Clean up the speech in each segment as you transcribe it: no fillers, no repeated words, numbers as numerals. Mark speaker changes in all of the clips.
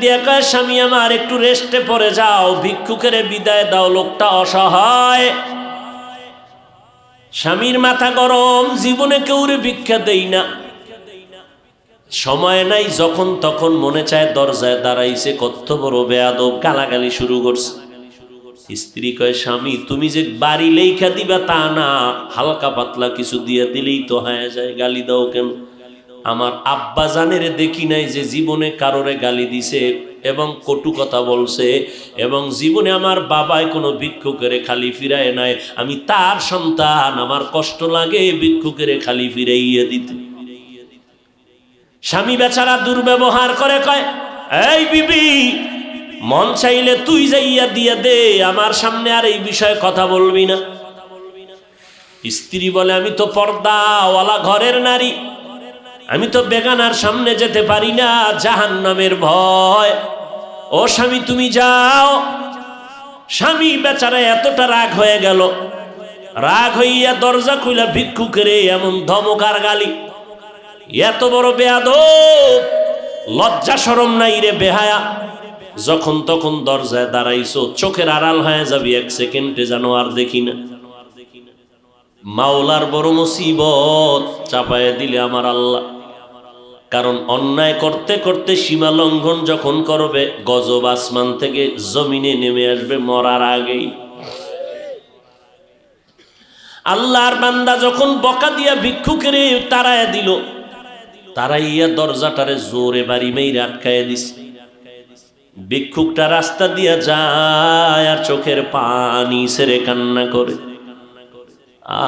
Speaker 1: দিয়ে কয়, স্বামী আমার একটু রেস্টে পড়ে যাও, ভিক্ষুকের বিদায় দাও, লোকটা অসহায়। স্বামীর মাথা গরম, জীবনে কেউরে ভিক্ষা দেই না, সময় নাই, যখন তখন মনে চায় দরজায় দাঁড়াইছে, কত বড় বেয়াদব, গালাগালি শুরু করছে। স্ত্রী কয়, স্বামী তুমি যে বাড়ি লেখা দিবা তা না, হালকা পাতলা কিছু দিয়ে দিলেই তো হয়ে যায়, গালি দাও কেন? আমার আব্বা জানের দেখি নাই যে জীবনে কারোরে গালি দিছে এবং কটু কথা বলছে, এবং জীবনে আমার বাবাই কোনো ভিক্ষুকের খালি ফিরায় নাই। আমি তার সন্তান, আমার কষ্ট লাগে ভিক্ষুকের খালি ফিরাইয়া দিতে। স্বামী বেচারা দুর্ব্যবহার করে, কয়, এই বিবি, মন চাইলে তুই যাইয়া দিয়া দে, আমার সামনে আর এই বিষয়ে কথা বলবি না। স্ত্রী বলে, আমি তো পর্দাওয়ালা ঘরের নারী, আমি তো বেগানার সামনে যেতে পারি না, জাহান্নামের ভয়। ও স্বামী তুমি যাও। স্বামী বেচারা এতটা রাগ হয়ে গেল, রাগ হইয়া দরজা খুইলা ভিক্ষুকের এমন ধমক আর গালি, এত বড় বেয়াদব, লজ্জা শরম নাই রে বেহায়া, যখন তখন দরজায় দাঁড়াইছো, চোখের আড়াল হয়ে যাবি, এক সেকেন্ডে যেন আর দেখি না। মাওলার বড় মুসিবত চাপায় দিলে আমার আল্লাহ। কারণ অন্যায় করতে করতে সীমা লঙ্ঘন যখন করবে, গজব আসমান থেকে জমিনে নেমে আসবে মরার আগেই। আল্লাহর বান্দা যখন বকা দিয়া ভিক্ষুকের তাড়ায় দিল, তারাইয়া দরজাটারে জোরে বাড়ি মেইরা আটকায় দিছে। ভিক্ষুকটা রাস্তা দিয়া যায় আর চোখের পানি ছেড়ে কান্না করে,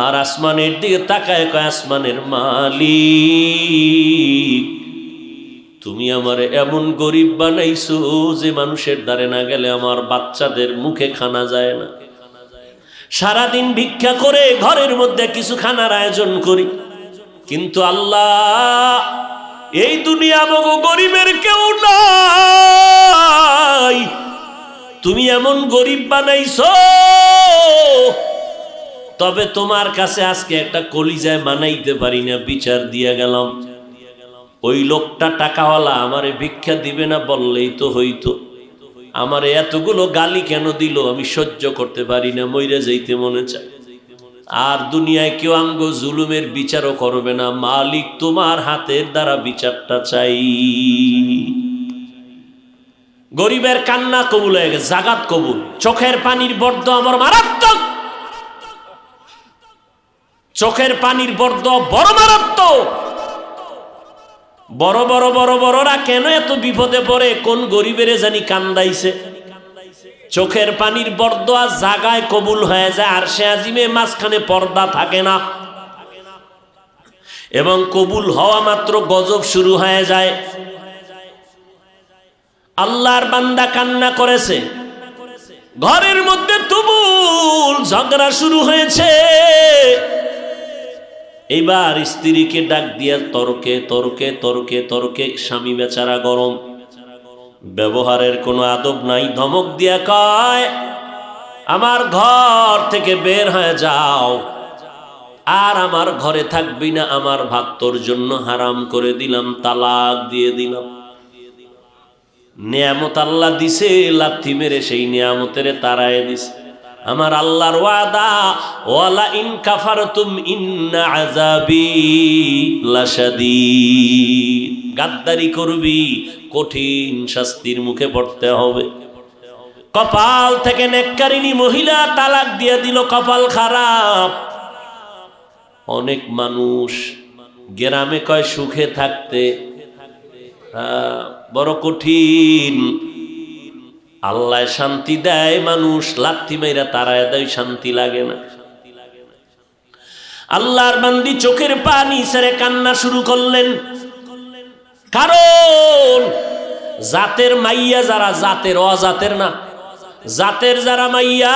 Speaker 1: আর আসমানের দিকে তাকায়, কয়, আসমানের মালিক, তুমি আমারে এমন গরিব বানাইছো যে মানুষের দ্বারে না গেলে আমার বাচ্চাদের মুখে খানা যায় না। সারাদিন ভিক্ষা করে ঘরের মধ্যে কিছু খানার আয়োজন করি, কিন্তু আল্লাহ, এই দুনিয়া মগো গরিবের কেউ নাই, তুমি এমন গরিব বানাইছো, তবে তোমার কাছে আজকে একটা কলিজায় মানাইতে পারি না, বিচার দিয়া গেলাম। ওই লোকটা টাকাওয়ালা, আমারে ভিক্ষা দিবে না বললেই তো হইতো, আমারে এতগুলো গালি কেন দিল, আমি সহ্য করতে পারি না, মইরা যাইতে মনে চায়। আর দুনিয়ায় কেউ আঙ্গ জুলুমের বিচারও করবে না, মালিক তোমার হাতের দ্বারা বিচারটা চাই। গরিবের কান্না কবুল হয়ে গেছে, জাগাত কবুল। চোখের পানির বর্দ আমার মারাত্মক, চোখের পানির বর্দ বড় মারাত্মক। বড় বড় বড় বড়রা কেন এত বিপদে পড়ে, কোন গরিবের জানি কান্দাইছে। চোখের পানির বর্দ আর জাগায় কবুল হয়ে যায়, আর সে আজিমে মাঝখানে পর্দা থাকে না, এবং কবুল হওয়া মাত্র গজব শুরু হয়ে যায়। আল্লাহর বান্দা কান্না করেছে, ঘরের মধ্যে তুমুল ঝগড়া শুরু হয়েছে। এইবার স্ত্রীকে ডাক দিয়া তর্কে তর্কে তর্কে তর্কে, স্বামী বেচারা গরম, ব্যবহারের কোনো আদব নাই, ধমক দিয়া কয়, আমার ঘর থেকে বের হয়ে যাও, আর আমার ঘরে থাকবি না, আমার ভাত তোর জন্য হারাম করে দিলাম, তালাক দিয়ে দিলাম। নিয়ামত আল্লাহ দিছে, লাথি মেরে সেই নিয়ামতের তাড়ায় দিছে। আমার আল্লাহর ওয়াদা, ওয়ালা ইন কাফারতুম ইন্না আযাবি লাশাদীদ, গাদ্দারি করবি, কঠিন শাস্তির মুখে পড়তে হবে। কপাল থেকে নেককারিনী মহিলা তালাক দিয়ে দিল, কপাল খারাপ। অনেক মানুষ গ্রামে কয় সুখে থাকতে, বড় কঠিন। আল্লাহ শান্তি দেয়, মানুষ লাথি মাইরা তারায় দেয়, শান্তি লাগে না। আল্লাহর বান্দি চোখের পানি ছেড়ে কান্না শুরু করলেন, কারণ জাতের মাইয়া যারা, জাতের অজাতের না, জাতের যারা মাইয়া,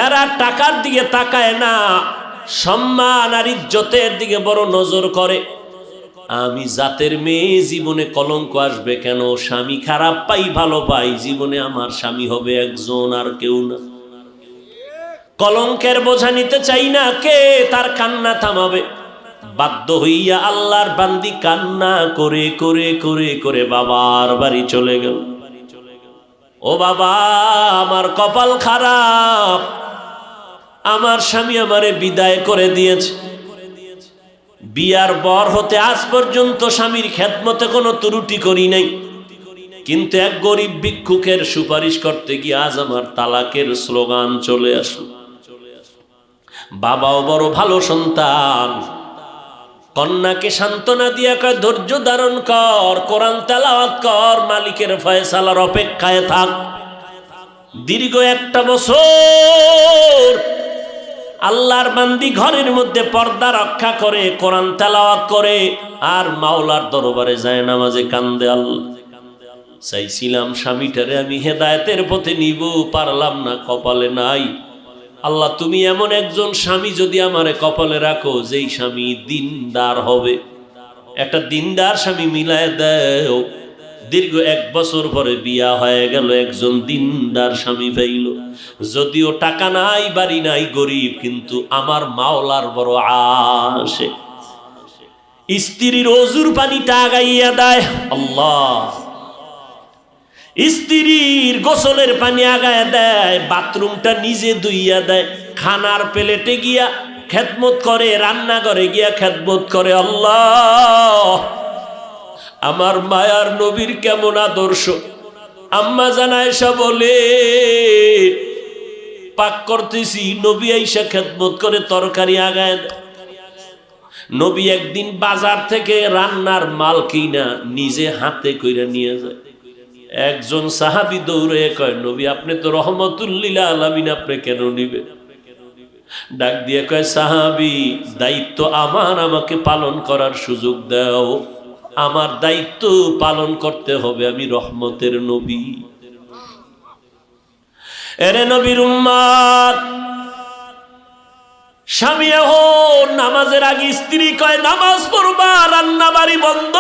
Speaker 1: এরা টাকার দিকে তাকায় না, সম্মান আর ইজ্জতের দিকে বড় নজর করে। আমি জাতের মেয়ে, জীবনে কলঙ্ক আসবে কেন, স্বামী খারাপ পাই ভালো পাই, জীবনে আমার স্বামী হবে একজন আর কেউ না। কলঙ্কের বোঝা নিতে চাই না, কে তার কান্না থামাবে? বাধ্য হইয়া আল্লাহর বান্দি কান্না করে করে করে করে বাবার বাড়ি চলে গেল। ও বাবা, আমার কপাল খারাপ, আমার স্বামী আমারে বিদায় করে দিয়েছে। বিয়ার বর হতে আজ পর্যন্ত স্বামীর খেদমতে কোনো ত্রুটি করি নাই, কিন্তু এক গরিব ভিক্ষুকের সুপারিশ করতে গিয়ে আজ আমার তালাকের স্লোগান চলে আসলো। বাবাও বড় ভালো সন্তান, কন্যাকে সান্ত্বনা দিয়া কয় ধৈর্য ধারণ কর, কোরআন তেলাওয়াত কর, মালিকের ফয়সালার অপেক্ষায় থাক। দীর্ঘ 1 বছর আল্লাহর বান্দি ঘরের মধ্যে পর্দা রক্ষা করে, কোরআন তেলাওয়াত করে, আর মাওলার দরবারে যায় নামাজে কান্দে। আল্লাহ, চাইছিলাম স্বামীটারে আমি হেদায়েতের পথে নিব, পারলাম না, কপালে নাই। আল্লাহ, তুমি এমন একজন স্বামী যদি আমারে কপালে রাখো, যেই স্বামী দিনদার হবে, একটা দিনদার স্বামী মিলায় দাও। দীর্ঘ 1 বছর পরে বিয়া হয়ে গেল, একজন দিনদার স্বামী পাইল। যদিও টাকা নাই, বাড়ি নাই, গরিব, কিন্তু আমার মাওলার বড় আশে। স্ত্রীর ওজুর পানিটা আগাইয়া দেয় আল্লাহ, স্ত্রীর গোসলের পানি আগায় দেয়, বাথরুমটা নিজে ধুইয়া দেয়, খানার প্লেটে গিয়া খেদমত করে, রান্নাঘরে গিয়া খেদমত করে। আল্লাহ, আমার মায়ার নবীর কেমন আদর্শ। আম্মা জান আয়েশা বলে, পাক করতেছি, নবী আয়েশা খেদমত করে, তরকারি আগায় দেয়। নবী একদিন বাজার থেকে রান্নার মাল কিনা নিজে হাতে কইরা নিয়ে যায়। একজন সাহাবী দৌড়ে কয়, নবী আপনি তো রহমতুল্লিল আলামিন, আপনি কেন নিবেন? ডাক দিয়ে কয়, সাহাবী, দায়িত্ব আমার, আমাকে পালন করার সুযোগ দাও, আমার দায়িত্ব পালন করতে হবে, আমি রহমতের নবী। এরে নবীর উম্মত, স্বামী এখন নামাজের আগে স্ত্রী কয় নামাজ পড়বা, রান্না বাড়ি বন্ধ।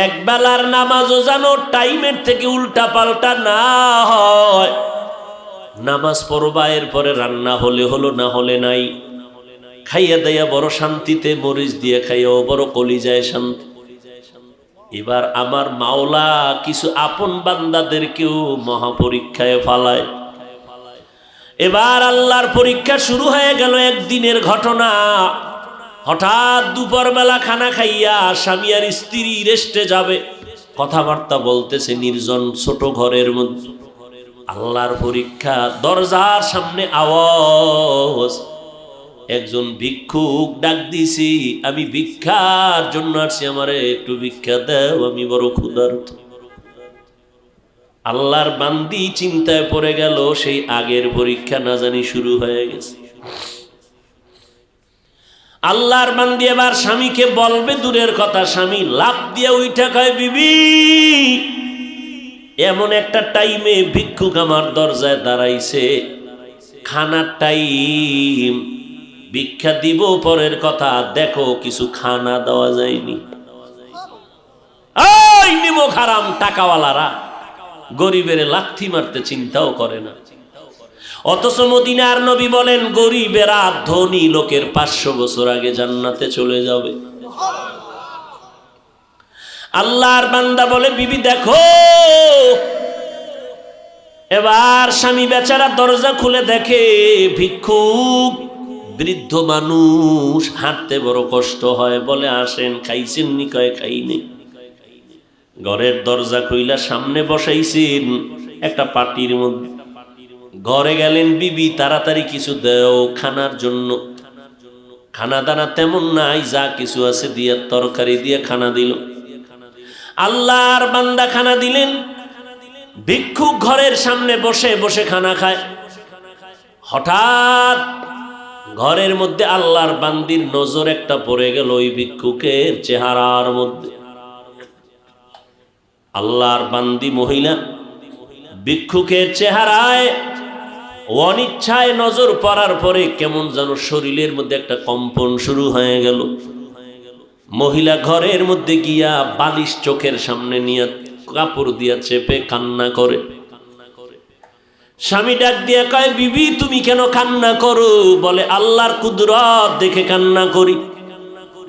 Speaker 1: এক বেলার নামাজও জানো টাইমের থেকে উল্টা পাল্টা না হয়। নামাজ পড়বা, এরপরে রান্না হলে হলো, না হলে নাই। খাইয়া দাইয়া বড় শান্তিতে, মরিচ দিয়ে খাইয়াও বড় কলিজায় শান্তি। এবার আমার মাওলা কিছু আপন বান্দাদেরকেও মহাপরীক্ষায় ফালায়। এবার আল্লাহর পরীক্ষা শুরু হয়ে গেল। একদিনের ঘটনা, হঠাৎ দুপুর বেলা খানা খাইয়া স্বামী আর স্ত্রী রেস্টে যাবে, কথাবার্তা বলতেছে নির্জন ছোট ঘরের মধ্যে। আল্লাহর পরীক্ষা, দরজার সামনে আওয়াজ, একজন ভিক্ষুক ডাক দিছি, আমি ভিক্ষার জন্য আসছি, আমারে একটু ভিক্ষা দাও, আমি বড় ক্ষুধার্ত। আল্লাহর বান্দি চিন্তায় পড়ে গেল, সেই আগের পরীক্ষা না জানি শুরু হয়ে গেছে। আল্লাহর বান্দি এবার স্বামীকে বলবে দূরের কথা, স্বামী লাফ দিয়া উইঠা কয়, বিবি, এমন একটা টাইমে ভিক্ষুক আমার দরজায় দাঁড়াইছে, খানার টাইম, ভিক্ষা দিব পরের কথা, দেখো কিছু খানা দেওয়া যায়নি। ওই নিমক হারাম টাকাওয়ালারা গরিবের লাথি মারতে চিন্তাও করে না। অথচ মদিনার নবী বলেন, গরিবেরা ধনী লোকের 500 বছর আগে জান্নাতে চলে যাবে। আল্লাহর বান্দা বলে, বিবি দেখো। এবার স্বামী বেচারা দরজা খুলে দেখে ভিক্ষুক, বৃদ্ধ মানুষ, হাঁটতে বড় কষ্ট হয়। বলে, আসেন, খাইছেন নি? কয়, খাইনি। ঘরের দরজা খুইলা সামনে বসাইছেন একটা পাটির মধ্যে। ঘরে গেলেন, বিবি তাড়াতাড়ি কিছু দাও খানার জন্য। খানা দানা তেমন নাই, যা কিছু আছে দিয়ে তরকারি দিয়ে খানা দিল। আল্লাহর বান্দা খানা দিলেন। ভিক্ষুক ঘরের সামনে বসে বসে খানা খায়। হঠাৎ ঘরের মধ্যে আল্লাহর বান্দির নজর একটা পড়ে গেল ওই ভিক্ষুকের চেহারার মধ্যে। আল্লাহর বান্দি মহিলা ভিক্ষুকের চেহারায় অনিচ্ছায় নজর পড়ার পরে কেমন যেন শরীরের মধ্যে একটা কম্পন শুরু হয়ে গেল। মহিলা ঘরের মধ্যে গিয়া বালিশ চোখের সামনে নিয়ে কাপড় দিয়া চেপে কান্না করে। স্বামী ডাক দিয়ে কয়, বিবি তুমি কেন কান্না করো? বলে, আল্লাহর কুদরত দেখে কান্না করি।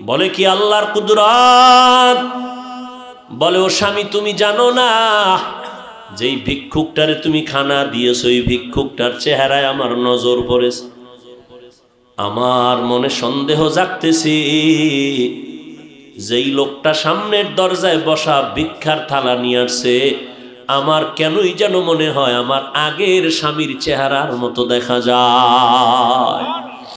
Speaker 1: বলে, কি আল্লাহর কুদরত? বলে, ও স্বামী তুমি জানো না, যেই ভিক্ষুকটারে তুমি খানা দিয়েছো, ওই ভিক্ষুকটার চেহারায় আমার নজর পড়েছে। আমার মনে সন্দেহ জাগতেছে, যেই লোকটা সামনের দরজায় বসা ভিক্ষার থালা নিয়ে আসছে, আমার কেনই যেন মনে হয় আমার আগের স্বামীর চেহারার মতো দেখা যায়।